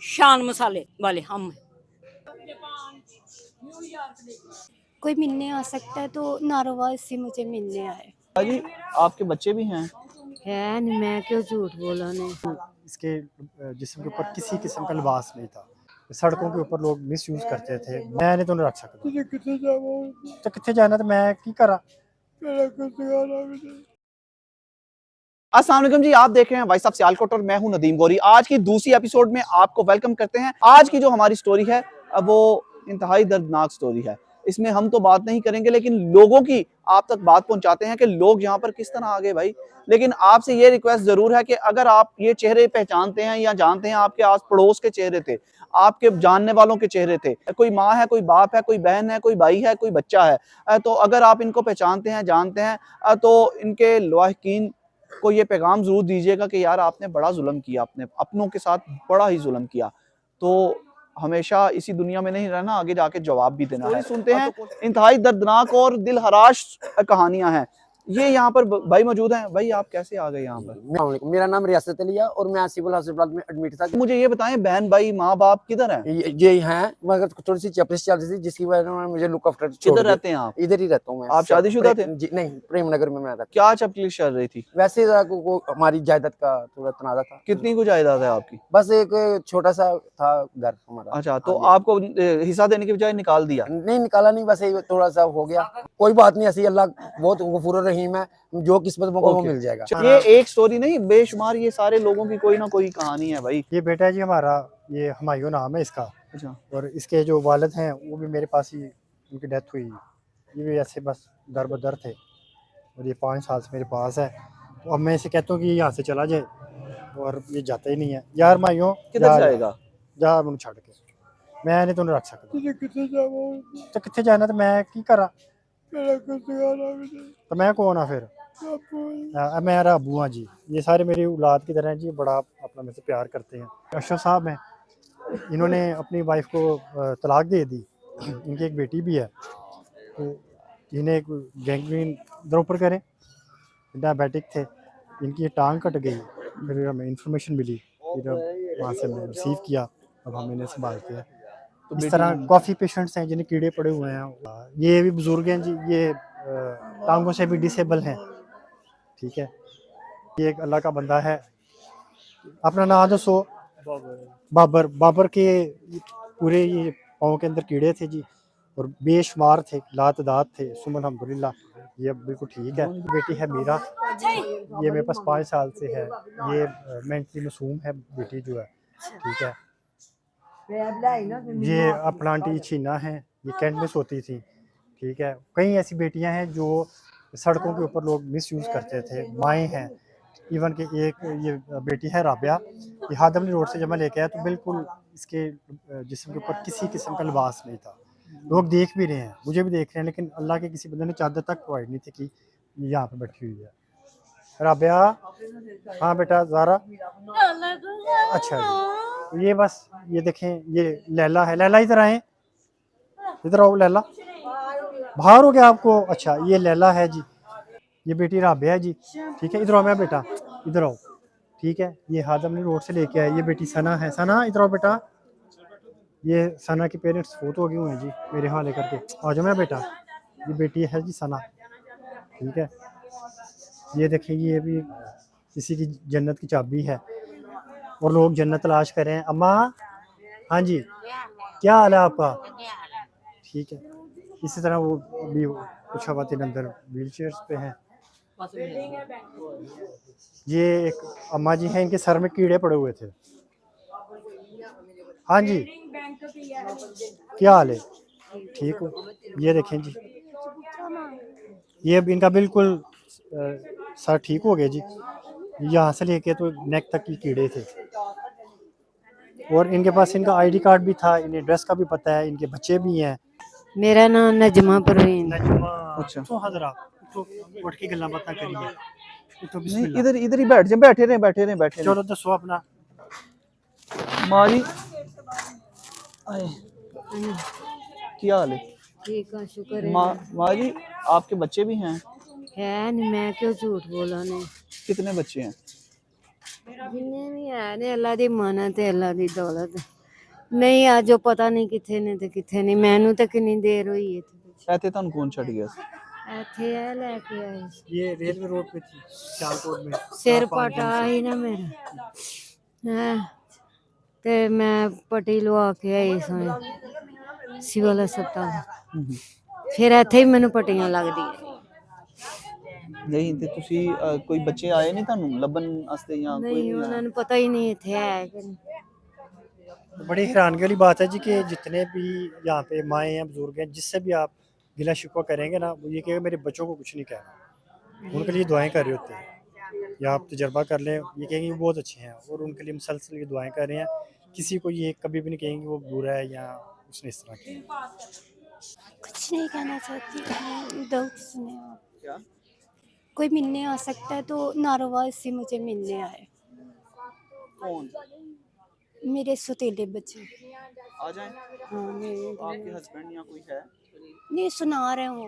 शान मसाले वाले हम। कोई मिलने आ सकता है तो नारोवा से मुझे मिलने आए। जी आपके बच्चे भी हैं? है नहीं, मैं क्यों झूठ बोला ने। इसके जिस्म के ऊपर किसी किस्म का लिबास नहीं था। सड़कों के ऊपर लोग मिस यूज करते थे। मैं नहीं तो रख सकता तो कितने जाना तो मैं की करा। अस्सलाम वालेकुम जी, आप देख रहे हैं वॉइस ऑफ सियालकोट और मैं हूं नदीम गौरी। आज की दूसरी एपिसोड में आपको वेलकम करते हैं। आज की जो हमारी स्टोरी है वो इंतहाई दर्दनाक स्टोरी है। इसमें हम तो बात नहीं करेंगे लेकिन लोगों की आप तक बात पहुंचाते हैं कि लोग यहाँ पर किस तरह आ गए भाई। लेकिन आपसे ये रिक्वेस्ट जरूर है कि अगर आप ये चेहरे पहचानते हैं या जानते हैं, आपके आस पड़ोस के चेहरे थे, आपके जानने वालों के चेहरे थे, कोई माँ है, कोई बाप है, कोई बहन है, कोई भाई है, कोई बच्चा है, तो अगर आप इनको पहचानते हैं, जानते हैं, तो इनके लवाहिकीन को ये पैगाम जरूर दीजिएगा कि यार आपने बड़ा जुल्म किया, आपने अपनों के साथ बड़ा ही जुल्म किया। तो हमेशा इसी दुनिया में नहीं रहना, आगे जाके जवाब भी देना है। सुनते हैं इंतहाई दर्दनाक और दिल हराश कहानियां हैं। ये यहाँ पर भाई मौजूद हैं। भाई आप कैसे आ गए यहाँ पर? मेरा नाम रियासत अली है और मैं सिविल हॉस्पिटल में एडमिट था। मुझे ये बताएं, बहन भाई माँ बाप किधर हैं? ये हैं, मगर थोड़ी सी चपलिस चल रही थी जिसकी वजह से मुझे लुक आफ्टर। किधर रहते हैं आप? इधर ही रहता हूँ मैं। आप शादीशुदा थे? नहीं, प्रेम नगर में मैं रहता। क्या चपलिस चल रही थी? वैसे हमारी जायदाद का थोड़ा तनाजा था। कितनी को जायदाद है आपकी? बस एक छोटा सा था घर हमारा। अच्छा, तो आपको हिस्सा देने के बजाय निकाल दिया? नहीं निकाला, नहीं, बस थोड़ा सा हो गया। कोई बात नहीं, ऐसी अल्लाह बहुत गफूर रहीम है, जो किस्मत में वो मिल जाएगा। ये एक स्टोरी नहीं, बेशुमार ये सारे लोगों की कोई ना कोई कहानी है भाई। ये बेटा है जी हमारा, ये हुमायूं नाम है इसका। अच्छा। और इसके जो वालिद हैं वो भी मेरे पास ही, उनकी डेथ हुई। ये भी ऐसे बस दर बदर थे और ये 5 साल से मेरे पास है। तो अब मैं इसे कहता हूँ कि यहाँ से चला जाए और ये जाता ही नहीं है। यार हुमायूं किधर जाएगा? जा मुझे छड़ के, मैं नहीं तो रख सकता तो कितने जाना तो मैं की करा। तो मैं कौन आ फिर? मेरा अबू हाँ जी। ये सारे मेरी औलाद की तरह हैं जी, बड़ा अपना मेरे से प्यार करते हैं। अशरफ साहब हैं, इन्होंने अपनी वाइफ को तलाक दे दी। इनकी एक बेटी भी है, तो इन्हें गैंग्रीन इधर ऊपर करें, डायबिटिक थे, इनकी टांग कट गई। फिर हमें इंफॉर्मेशन मिली, फिर वहाँ से हमने रिसीव किया, अब हम इन्हें संभालते हैं। तो इस तरह काफ़ी पेशेंट्स हैं जिन्हें कीड़े पड़े हुए हैं। ये भी बुजुर्ग हैं जी, ये टांगों से भी डिसेबल हैं। ठीक है, ये एक अल्लाह का बंदा है। अपना नाम तो सो बाबर। बाबर के पूरे ये पाँव के अंदर कीड़े थे जी, और बेशुमार थे, लातदाद थे। सुमन अल्हम्दुलिल्लाह ये बिल्कुल ठीक है। बेटी है मीरा, ये मेरे पास 5 साल से है। ये मेंटली मासूम है बेटी जो है। ठीक है, ये अपना आंटी छीना है, ये कैंट में सोती थी। ठीक है, कई ऐसी बेटियां हैं जो सड़कों के ऊपर लोग मिस यूज़ करते थे, माएँ हैं। इवन कि एक ये बेटी है राबिया, ये हादमली रोड से जब मैं लेके आया तो बिल्कुल इसके जिस्म के ऊपर किसी किस्म का लिबास नहीं था। लोग देख भी रहे हैं, मुझे भी देख रहे हैं, लेकिन अल्लाह के किसी बंदे ने चादर तक प्रोवाइड नहीं थी कि ये यहाँ पे बैठी हुई है। राबिया, हाँ बेटा ज़ारा, अच्छा जी। तो ये बस ये देखें, ये लैला है। लैला इधर आए, इधर आओ लैला। बाहर हो गया आपको? अच्छा, ये लैला है जी, ये बेटी राबिया है जी। ठीक है, इधर आओ मैं बेटा, इधर आओ। ठीक है, ये हादमली रोड से लेके आए। ये बेटी सना है। सना इधर आओ बेटा। ये सना के पेरेंट्स फोटो हो गए हुए हैं जी मेरे हवाले करके। आ जाओ मैं बेटा। ये बेटी है जी सना। ठीक है, ये देखिए, ये भी किसी की जन्नत की चाबी है और लोग जन्नत तलाश कर रहे हैं। अम्मा, हाँ जी, क्या हाल है आपका? ठीक है, इसी तरह वो भी कुछ खवातीन अंदर व्हील चेयर्स पे हैं। ये एक अम्मा जी हैं, इनके सर में कीड़े पड़े हुए थे। हाँ जी, क्या हाल है? ठीक हो? ये देखें जी, ये इनका बिल्कुल सर ठीक हो गया जी। यहाँ से लेके तो नेक तक की कीड़े थे, और इनके पास इनका आईडी कार्ड भी था, इन्हें एड्रेस का भी पता है, इनके बच्चे भी हैं। मेरा नाम नजमा परवीन। अच्छा, तो हजरा तो उठ के गल्ला बात करिए। तो नहीं, इधर इधर ही बैठ जाए, बैठे रहे। चलो दसो अपना। मारी क्या हाल है? ठीक है, शुक्र है। माँ जी आपके बच्चे भी हैं? है नहीं, मैं क्यों झूठ बोला ने। कितने बच्चे हैं? जिन्ने भी है ने अल्लाह दी मानत है, अल्लाह दी दौलत। ਨਹੀਂ ਆ ਜੋ ਪਤਾ ਨਹੀਂ ਕਿੱਥੇ ਨੇ ਤੇ ਕਿੱਥੇ ਨਹੀਂ ਮੈਨੂੰ ਤਾਂ ਕਿੰਨੀ ਦੇਰ ਹੋਈ ਹੈ ਇੱਥੇ ਤੁਹਾਨੂੰ ਕੌਣ ਛੱਡ ਗਿਆ ਸੀ? ਇੱਥੇ ਇਹ ਲੈ ਕੇ ਆਏ ਸੀ। ये रेलवे रोड पे थी सियालकोट में ਸਿਰ ਪਟਾ ਹੀ ਨਾ ਮੇਰਾ ਹੈ ਤੇ ਮੈਂ ਪੱਟੀ ਲਵਾ ਕੇ ਆਈ ਸਾਂ ਸਿਵਲ ਹਸਪਤਾਲ ਫਿਰ ਇੱਥੇ ਹੀ ਮੈਨੂੰ ਪੱਟੀਆਂ ਲੱਗਦੀਆਂ ਨਹੀਂ ਤੇ ਤੁਸੀਂ ਕੋਈ ਬੱਚੇ ਆਏ ਨਹੀਂ ਤੁਹਾਨੂੰ ਲੱਭਣ ਵਾਸਤੇ ਜਾਂ ਕੋਈ ਨਹੀਂ ਨਹੀਂ ਉਹਨਾਂ ਆਇਆ? ਨੂੰ ਪਤਾ ਹੀ नहीं ਇੱਥੇ ਹੈ ਕਿ नहीं। बड़ी हैरानगी वाली बात है जी कि जितने भी यहाँ पे माएँ हैं बुजुर्ग हैं जिससे भी आप गिला शिकवा करेंगे ना वो ये कहेगा मेरे बच्चों को कुछ नहीं कहना उनके लिए दुआएं कर रहे होते हैं या आप तजर्बा कर लें ये कहेंगे वो बहुत अच्छे हैं और उनके लिए मुसलसल ये दुआएं कर रहे हैं किसी को ये कभी भी नहीं कहेंगे वो बुरा है या उसने इस तरह किया। कुछ नहीं कहना चाहती दुख सुने आप। क्या? कोई मिलने आ सकता है तो नारोवाल से मुझे मिलने आए। कौन? मेरे सौतेले बच्चे। आ जाएं? हाँ मेरे आपके हस्बैंड या कोई है? नहीं सुना रहे हो।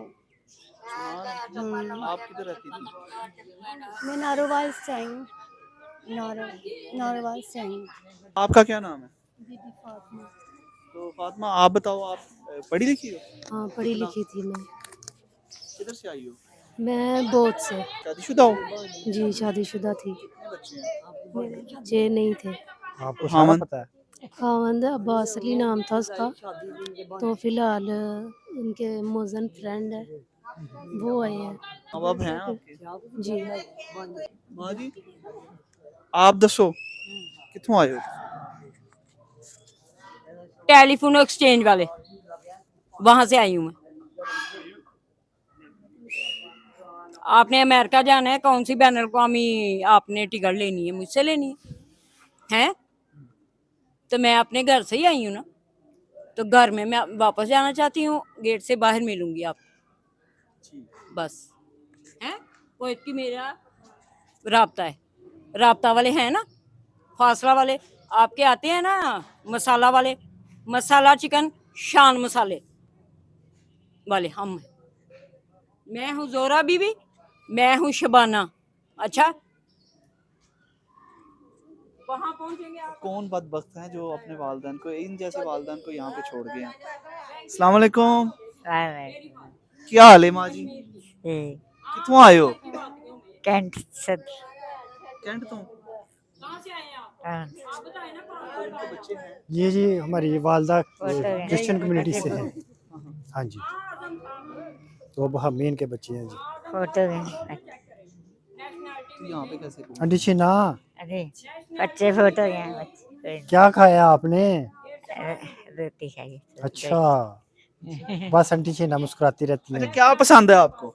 आप किधर रहती थी? मैं नारोवाल से आई हूँ। नारोवाल से आई हूँ। आपका क्या नाम है? दीदी फातिमा। तो फातिमा आप बताओ, आप पढ़ी लिखी हो? हाँ पढ़ी लिखी थी मैं किधर से आई हो? मैं बहुत से शादीशुदा हो? जी शादीशुदा थी कितने बच्चे हैं? मेरे बच्चे नहीं थे आपको सारा खामन- पता है खावंद अब्बास अली नाम था उसका तो फिलहाल उनके मोजन फ्रेंड है वो आए हैं अब हैं आपके? जी माँ जी आप दसो कितों आए हो? टेलीफोन एक्सचेंज वाले, वहां से आई हूँ मैं। आपने अमेरिका जाना है, कौन सी बैन अवी आपने टिकट लेनी है? मुझसे लेनी है? तो मैं अपने घर से ही आई हूँ ना, तो घर में मैं वापस जाना चाहती हूँ, गेट से बाहर मिलूंगी आप बस। है वो की मेरा राब्ता है, राब्ता वाले हैं ना, फासला वाले आपके आते हैं ना, मसाला वाले, मसाला चिकन शान मसाले वाले हम हैं। मैं हूँ जोरा बीबी, मैं हूँ शबाना। अच्छा वहाँ पहुँचेंगे आप। कौन बदबख्त हैं जो अपने वालिदैन को, इन जैसे वालिदैन को यहाँ पे छोड़ गए हैं? अस्सलाम वालेकुम, क्या हाल है माँ जी? कितों आए हो? कैंट सद कैंट तो कहाँ से आए हैं आप? हाँ, आप बताएं ना कहाँ से? इनके बच्चे हैं? ये जी हमारी वालदा फोटो है। क्रिश्चियन कम्युनिटी से है हाँ जी तो अब हम इनके बच्चे हैं जी फोटो है। तो यहाँ पे कैसे पहुंचे? आंटी छीना अरे बच्चे फोटो हैं बच्चे क्या खाया आपने? रोटी खाई अच्छा बस आंटी छीना मुस्कुराती रहती अच्छा हैं क्या पसंद है आपको?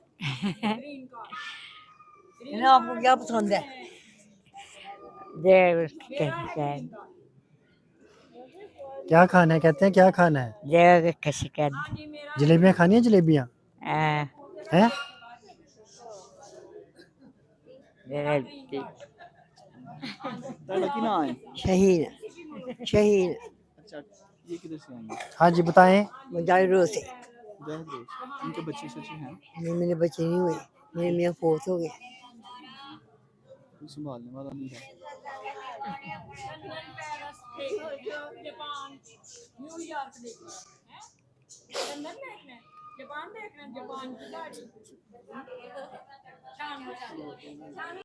आपको क्या पसंद है? क्या खाना है कहते हैं क्या खाना है? जय कशिकन जलेबियाँ खानी है जलेबियाँ हैं? लड़का की ना आए? शहीद शहीद अच्छा ये किधर से आएंगे? हाँ जी बताएं मुजाहिरों से जहर देश। इनके बच्चे सच्चे हैं? मेरे बच्चे नहीं हुए, मेरे मियाँ फोत हो गए। कोई संभालने वाला नहीं है। जापान, न्यूयॉर्क देखना है, लंदन देखना है, जापान देखना है, जापान की गाड़ी शान मचाने।